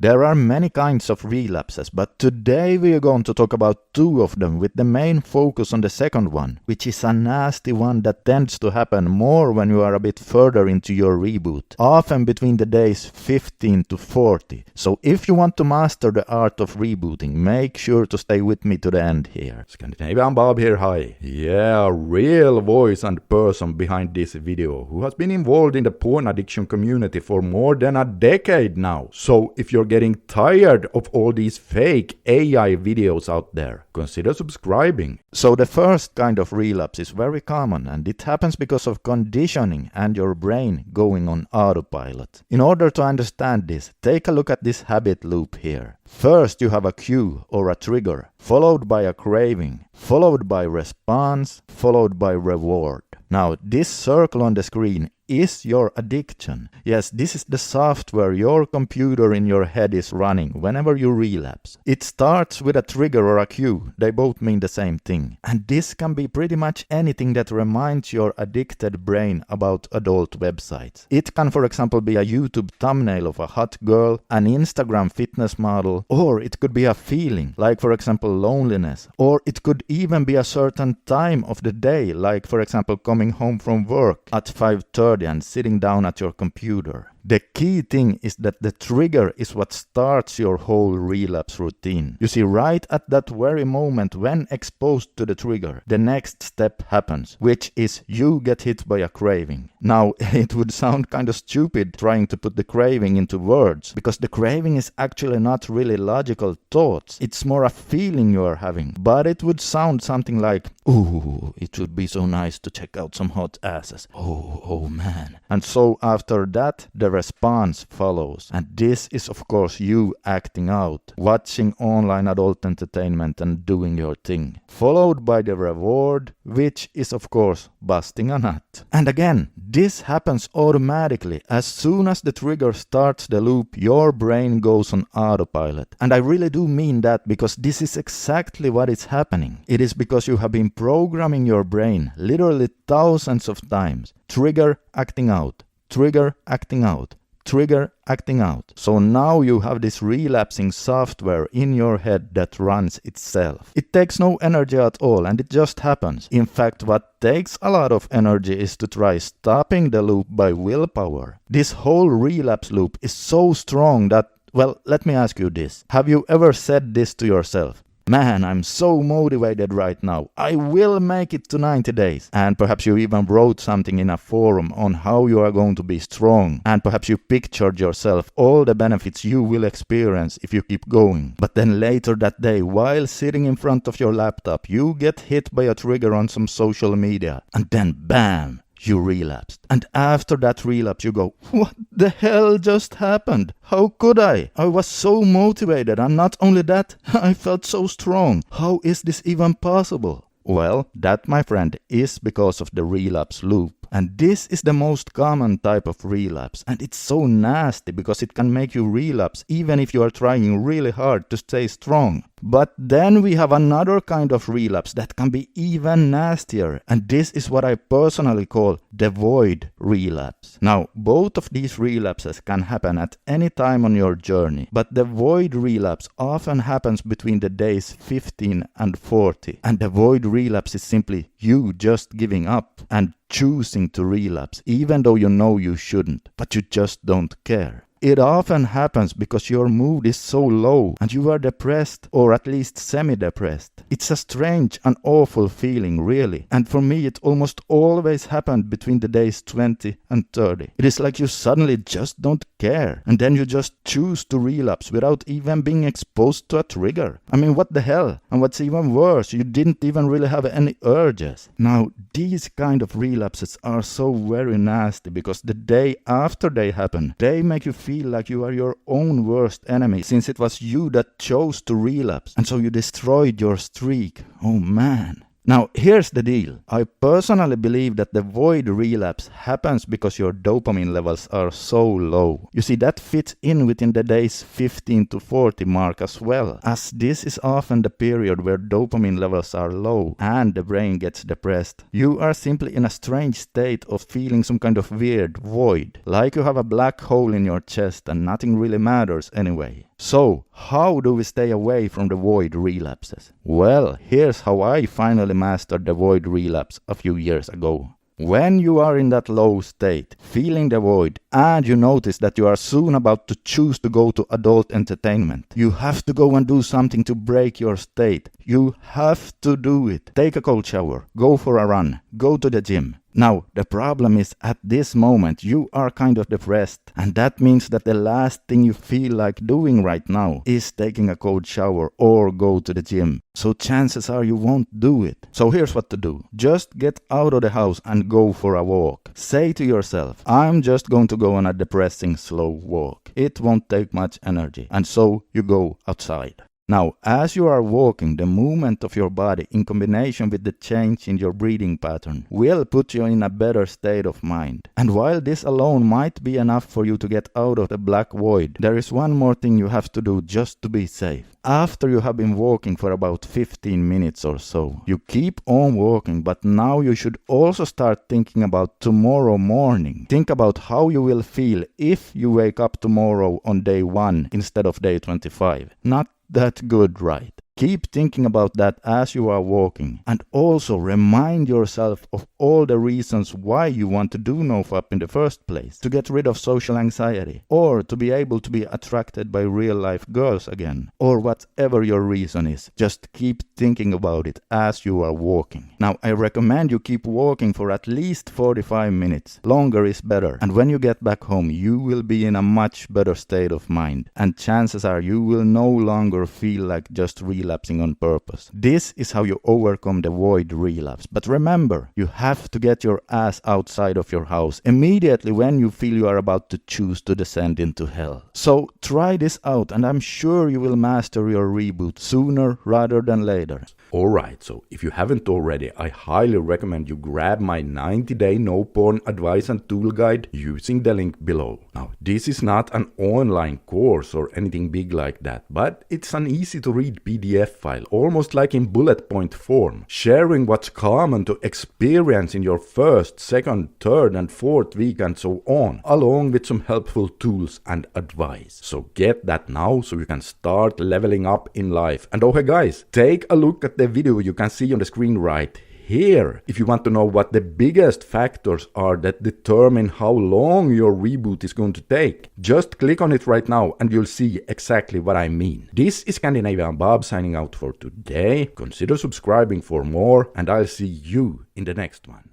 There are many kinds of relapses, but today we are going to talk about two of them with the main focus on the second one, which is a nasty one that tends to happen more when you are a bit further into your reboot, often between the days 15 to 40. So if you want to master the art of rebooting, make sure to stay with me to the end here. Scandinavian Bob here, hi. Yeah, a real voice and person behind this video who has been involved in the porn addiction community for more than a decade now. So if you're getting tired of all these fake AI videos out there, consider subscribing. So the first kind of relapse is very common, and it happens because of conditioning and your brain going on autopilot. In order to understand this, take a look at this habit loop here. First you have a cue or a trigger, followed by a craving, followed by response, followed by reward. Now this circle on the screen is your addiction. Yes, this is the software your computer in your head is running whenever you relapse. It starts with a trigger or a cue. They both mean the same thing. And this can be pretty much anything that reminds your addicted brain about adult websites. It can, for example, be a YouTube thumbnail of a hot girl, an Instagram fitness model, or it could be a feeling, like for example loneliness, or it could even be a certain time of the day, like for example coming home from work at 5:30 and sitting down at your computer. The key thing is that the trigger is what starts your whole relapse routine. You see, right at that very moment when exposed to the trigger, the next step happens, which is you get hit by a craving. Now, it would sound kind of stupid trying to put the craving into words, because the craving is actually not really logical thoughts. It's more a feeling you are having. But it would sound something like, ooh, it would be so nice to check out some hot asses. Oh man. And so after that, the response follows. And this is of course you acting out, watching online adult entertainment and doing your thing. Followed by the reward, which is of course busting a nut. And again, this happens automatically. As soon as the trigger starts the loop, your brain goes on autopilot. And I really do mean that, because this is exactly what is happening. It is because you have been programming your brain literally thousands of times. Trigger, acting out. Trigger, acting out. Trigger, acting out. So now you have this relapsing software in your head that runs itself. It takes no energy at all, and it just happens. In fact, what takes a lot of energy is to try stopping the loop by willpower. This whole relapse loop is so strong that, well, let me ask you this. Have you ever said this to yourself? Man, I'm so motivated right now. I will make it to 90 days. And perhaps you even wrote something in a forum on how you are going to be strong. And perhaps you pictured yourself all the benefits you will experience if you keep going. But then later that day, while sitting in front of your laptop, you get hit by a trigger on some social media. And then bam! You relapsed. And after that relapse you go, what the hell just happened? How could I? I was so motivated, and not only that, I felt so strong. How is this even possible? Well, that, my friend, is because of the relapse loop. And this is the most common type of relapse, and it's so nasty because it can make you relapse even if you are trying really hard to stay strong. But then we have another kind of relapse that can be even nastier, and this is what I personally call the void relapse. Now, both of these relapses can happen at any time on your journey, but the void relapse often happens between the days 15 and 40. And the void relapse is simply you just giving up and choosing to relapse, even though you know you shouldn't, but you just don't care. It often happens because your mood is so low and you are depressed, or at least semi-depressed. It's a strange and awful feeling, really. And for me, it almost always happened between the days 20 and 30. It is like you suddenly just don't care, and then you just choose to relapse without even being exposed to a trigger. I mean, what the hell? And what's even worse, you didn't even really have any urges. Now, these kind of relapses are so very nasty because the day after they happen, they make you feel like you are your own worst enemy, since it was you that chose to relapse, and so you destroyed your streak. Oh man. Now, here's the deal. I personally believe that the void relapse happens because your dopamine levels are so low. You see, that fits in within the days 15 to 40 mark as well, as this is often the period where dopamine levels are low and the brain gets depressed. You are simply in a strange state of feeling some kind of weird void, like you have a black hole in your chest and nothing really matters anyway. So, how do we stay away from the void relapses? Well, here's how I finally mastered the void relapse a few years ago. When you are in that low state, feeling the void, and you notice that you are soon about to choose to go to adult entertainment, you have to go and do something to break your state. You have to do it. Take a cold shower, go for a run, go to the gym. Now, the problem is at this moment you are kind of depressed, and that means that the last thing you feel like doing right now is taking a cold shower or go to the gym. So chances are you won't do it. So here's what to do. Just get out of the house and go for a walk. Say to yourself, I'm just going to go on a depressing slow walk. It won't take much energy. And so you go outside. Now, as you are walking, the movement of your body in combination with the change in your breathing pattern will put you in a better state of mind. And while this alone might be enough for you to get out of the black void, there is one more thing you have to do just to be safe. After you have been walking for about 15 minutes or so, you keep on walking, but now you should also start thinking about tomorrow morning. Think about how you will feel if you wake up tomorrow on day 1 instead of day 25. Not that good, right? Keep thinking about that as you are walking, and also remind yourself of all the reasons why you want to do NoFap in the first place. To get rid of social anxiety, or to be able to be attracted by real-life girls again, or whatever your reason is. Just keep thinking about it as you are walking. Now, I recommend you keep walking for at least 45 minutes. Longer is better, and when you get back home, you will be in a much better state of mind, and chances are you will no longer feel like just relapsing on purpose. This is how you overcome the void relapse. But remember, you have to get your ass outside of your house immediately when you feel you are about to choose to descend into hell. So try this out, and I'm sure you will master your reboot sooner rather than later. Alright, so if you haven't already, I highly recommend you grab my 90-day no porn advice and tool guide using the link below. Now, this is not an online course or anything big like that, but it's an easy to read PDF file, almost like in bullet point form, sharing what's common to experience in your first, second, third and fourth week and so on, along with some helpful tools and advice. So get that now so you can start leveling up in life. And okay guys, take a look at the video you can see on the screen right here if you want to know what the biggest factors are that determine how long your reboot is going to take. Just click on it right now and you'll see exactly what I mean. This is Scandinavian Bob signing out for today. Consider subscribing for more, and I'll see you in the next one.